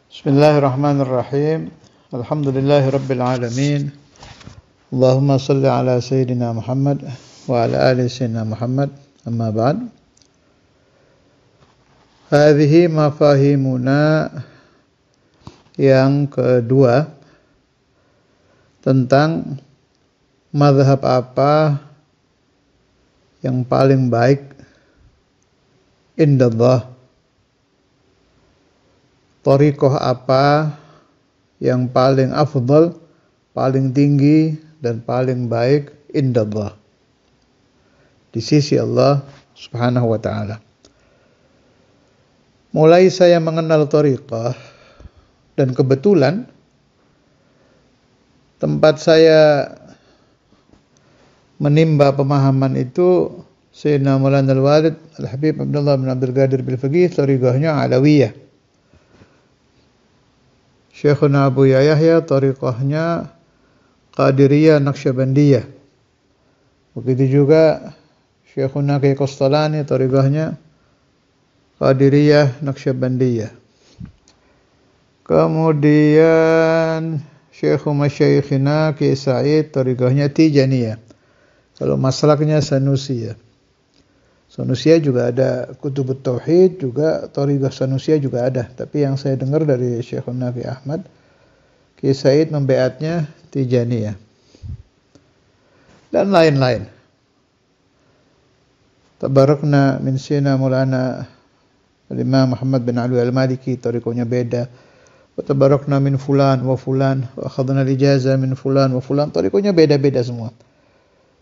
Bismillahirrahmanirrahim. Alhamdulillahi rabbil alamin. Allahumma salli ala sayyidina Muhammad wa ala ali sayyidina Muhammad. Amma ba'd. Hadhihi mafahimuna yang kedua tentang mazhab apa yang paling baik indallah. Thariqah apa yang paling afdal, paling tinggi dan paling baik indallah, di sisi Allah Subhanahu wa ta'ala. Mulai saya mengenal thariqah, dan kebetulan tempat saya menimba pemahaman itu Sayyidina Maulana Al-Walid Al-Habib Abdullah bin Abdul Qadir Bil-Faqih, thariqahnya Alawiyah. Syekhuna Abu Yahya thariqahnya Qadiriyah Naqsyabandiyah. Begitu juga Syekhuna Kiai Qastalani thariqahnya Qadiriyah Naqsyabandiyah. Kemudian Syekhu Masyaikhina Kiai Sa'id thariqahnya Tijaniyah. Kalau maslaknya Sanusiyah. Sanusiyah juga ada Kutubut Tauhid, juga thariqah Sanusiyah juga ada. Tapi yang saya dengar dari Syekhuna Kiai Ahmad, Kiai Said membeatnya Tijaniyah. Dan lain-lain. Tabarakna min sina Maulana Al-Imam Muhammad bin Ali Al-Maliki, thariqahnya beda. Wa tabarakna min fulan wa fulan, wa akhadna al-ijazah min fulan wa fulan, thariqahnya beda-beda semua.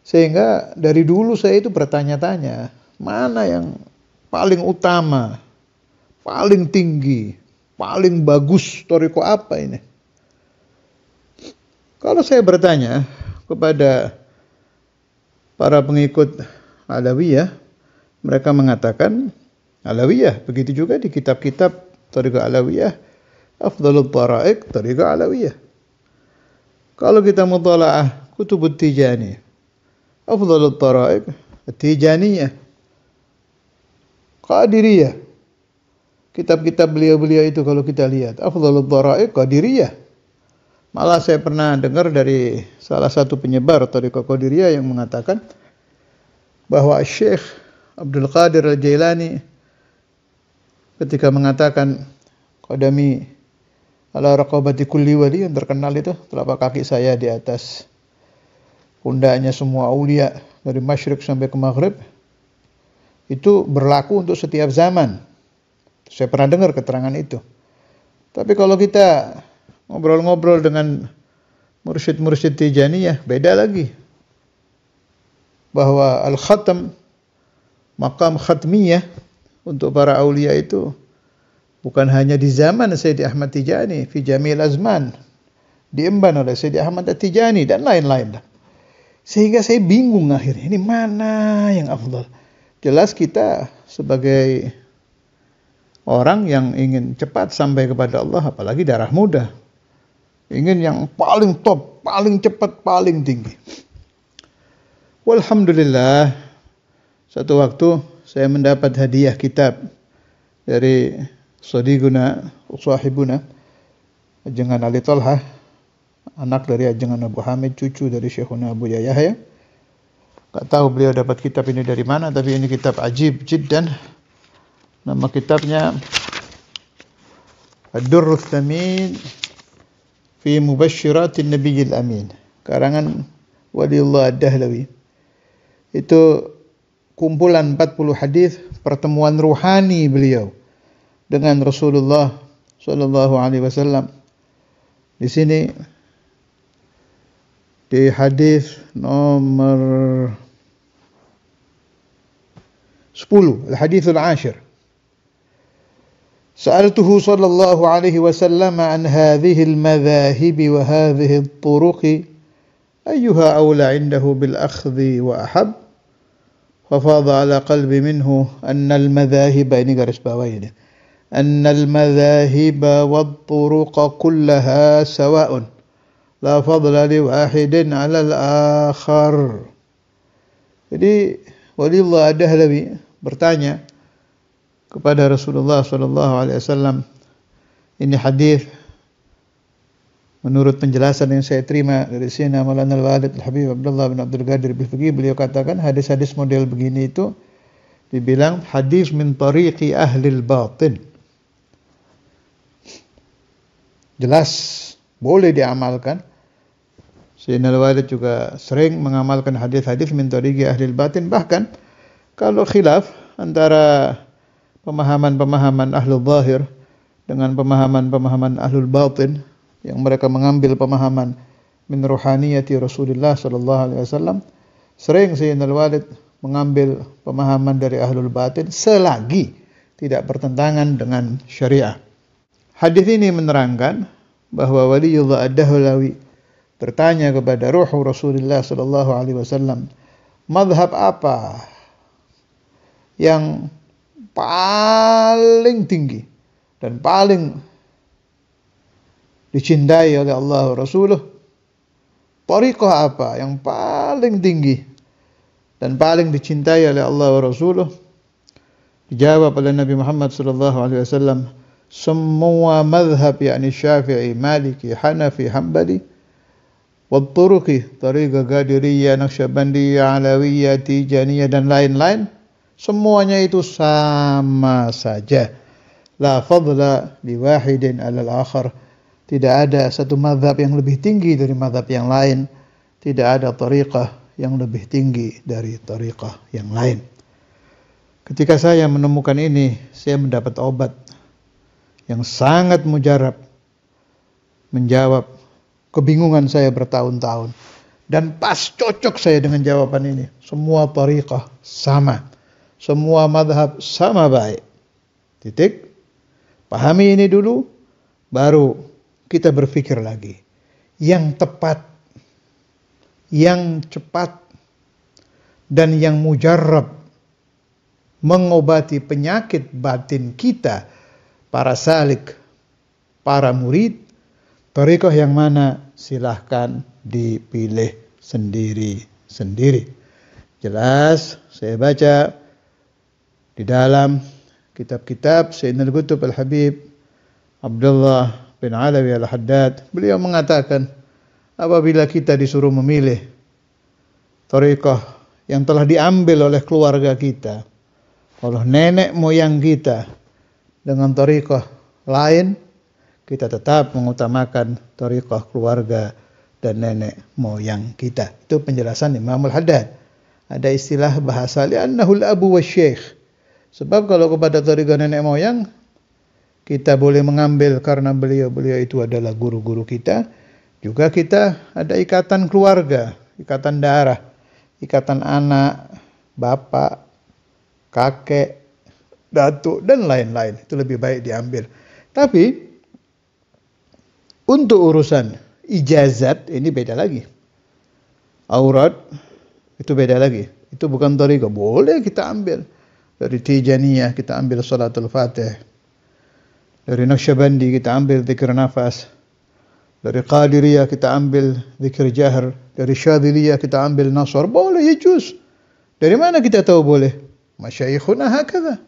Sehingga dari dulu saya itu bertanya-tanya, mana yang paling utama, paling tinggi, paling bagus, thariqah apa ini? Kalau saya bertanya kepada para pengikut Alawiyah, mereka mengatakan Alawiyah. Begitu juga di kitab-kitab thariqah Alawiyah, afdhalul thara'iq thariqah Alawiyah. Kalau kita muthala'ah Kutubut Tijani, afdhalul thara'iq Tijaniyah. Qadiriyah. Kitab-kitab beliau-beliau itu kalau kita lihat, afdhalul thara'iq Qadiriyah. Malah saya pernah dengar dari salah satu penyebar thariqah Qadiriyah yang mengatakan bahwa Syekh Abdul Qadir Al-Jailani ketika mengatakan qadami ala raqabati kulli wali, yang terkenal itu telapak kaki saya di atas pundaknya semua aulia dari masyriq sampai ke maghrib, itu berlaku untuk setiap zaman. Saya pernah dengar keterangan itu. Tapi kalau kita ngobrol-ngobrol dengan mursyid-mursyid Tijaniyah, beda lagi. Bahwa al-khatam, maqam khatmiyah untuk para aulia itu bukan hanya di zaman Sayyidi Ahmad Tijani, fi jamil azman, diemban oleh Sayyidi Ahmad Tijani dan lain-lain. Sehingga saya bingung akhirnya, ini mana yang afdal? Jelas kita sebagai orang yang ingin cepat sampai kepada Allah, apalagi darah muda, ingin yang paling top, paling cepat, paling tinggi. Walhamdulillah, satu waktu saya mendapat hadiah kitab dari Sadiquna Sahibuna Ajengan Ali Talha, anak dari Ajengan Abu Hamid, cucu dari Syekhuna Abu Yahya. Tak tahu beliau dapat kitab ini dari mana, tapi ini kitab ajib jiddan. Nama kitabnya Ad-Durrut Thamin fi Mubashshiratin Nabiyil Amin, karangan Waliullah Ad-Dahlawi. Itu kumpulan 40 hadis pertemuan ruhani beliau dengan Rasulullah sallallahu alaihi wasallam. Di sini di hadis nomor 10, al-hadithul ashir. Sa'altuhu sallallahu alaihi wasallam an hadhihi al-madhahib wa hadhihi al-turuq ayyuha awla 'indahu bil akhdhi wa ahab. ففاض على قلبي منه أن المذاهب، ini garis bawah ini, أن المذاهب والطرق كلها سواء لا فضل لواحد على الآخر. Jadi Waliullah Ad-Dahlawi bertanya kepada Rasulullah SAW, Ini hadis menurut penjelasan yang saya terima dari Sayyidina Maulana Al-Walid Al-Habib Abdullah bin Abdul Qadir Al-Fiqi, beliau katakan hadis-hadis model begini itu dibilang hadis min tariqi ahlil batin. Jelas boleh diamalkan. Sayyidina Al-Walid juga sering mengamalkan hadis-hadis min tariqi ahlil batin. Bahkan kalau khilaf antara pemahaman-pemahaman ahlul zahir dengan pemahaman-pemahaman ahlul batin, yang mereka mengambil pemahaman min ruhaniyati Rasulullah sallallahu alaihi wasallam, sering Sayyidina Al-Walid mengambil pemahaman dari ahlul batin selagi tidak bertentangan dengan syariah. Hadis ini menerangkan bahwa Waliullah Ad-Dahlawi bertanya kepada ruh Rasulullah sallallahu alaihi wasallam, mazhab apa yang paling tinggi dan paling dicintai oleh Allah Rasulullah? Tariqah apa yang paling tinggi dan paling dicintai oleh Allah Rasulullah? Dijawab oleh Nabi Muhammad sallallahu alaihi wasallam, semua mazhab, yakni Syafi'i, Maliki, Hanafi, Hambali, wal turuqi, tariqah Qadiriyah, Naqsyabandiyah, Alawiyah, Tijaniyah dan lain-lain, semuanya itu sama saja. La fadla li wahidin 'alal akhar. Tidak ada satu mazhab yang lebih tinggi dari mazhab yang lain. Tidak ada tariqah yang lebih tinggi dari tariqah yang lain. Ketika saya menemukan ini, saya mendapat obat yang sangat mujarab menjawab kebingungan saya bertahun-tahun. Dan pas cocok saya dengan jawaban ini. Semua tariqah sama. Semua mazhab sama baik. Titik. Pahami ini dulu, baru kita berpikir lagi. Yang tepat, yang cepat, dan yang mujarab mengobati penyakit batin kita, para salik, para murid, tariqah yang mana silahkan dipilih sendiri-sendiri. Jelas saya baca di dalam kitab-kitab Sayyidina Al-Qutb Al-Habib Abdullah bin Alawi Al-Haddad, beliau mengatakan apabila kita disuruh memilih tariqah yang telah diambil oleh keluarga kita, oleh nenek moyang kita, dengan tariqah lain, kita tetap mengutamakan tariqah keluarga dan nenek moyang kita. Itu penjelasan Imam Al-Haddad. Ada istilah bahasa li'annahul abu wa syekh. Sebab kalau kepada tariqah nenek moyang kita boleh mengambil karena beliau itu adalah guru-guru kita. Juga kita ada ikatan keluarga, ikatan darah, ikatan anak, bapak, kakek, datuk, dan lain-lain. Itu lebih baik diambil. Tapi untuk urusan ijazat ini beda lagi. Aurat itu beda lagi. Itu bukan tariqah. Boleh kita ambil. Dari Tijaniyah kita ambil Salatul Fatih. Dari Naqsyabandi kita ambil zikir nafas. Dari Qadiriyah kita ambil zikir jahr. Dari Syadziliyah kita ambil nasr. Boleh, yajuz. Dari mana kita tahu boleh? Masyayikhuna hakadha.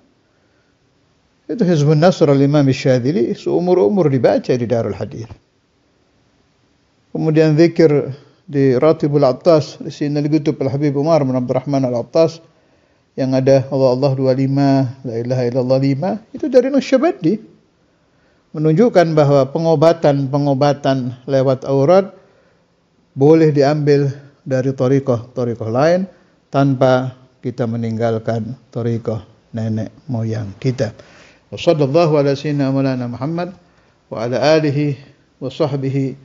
Itu Hizbun Nasr al-Imam Syadzili seumur-umur dibaca di Darul Hadith. Kemudian zikir di Ratibul Attas, di Sayyidina Al-Qutb Al-Habib Umar bin Abdurrahman Al-Attas, yang ada Allah 25, la ilaha illallah 5, itu dari Naqsyabandi. Menunjukkan bahwa pengobatan lewat aurat boleh diambil dari tariqah lain tanpa kita meninggalkan tariqah nenek moyang kita. Wassallallahu ala sayyidina Maulana Muhammad wa ala alihi wa sahbihi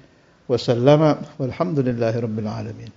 wa sallama walhamdulillahi rabbil alamin.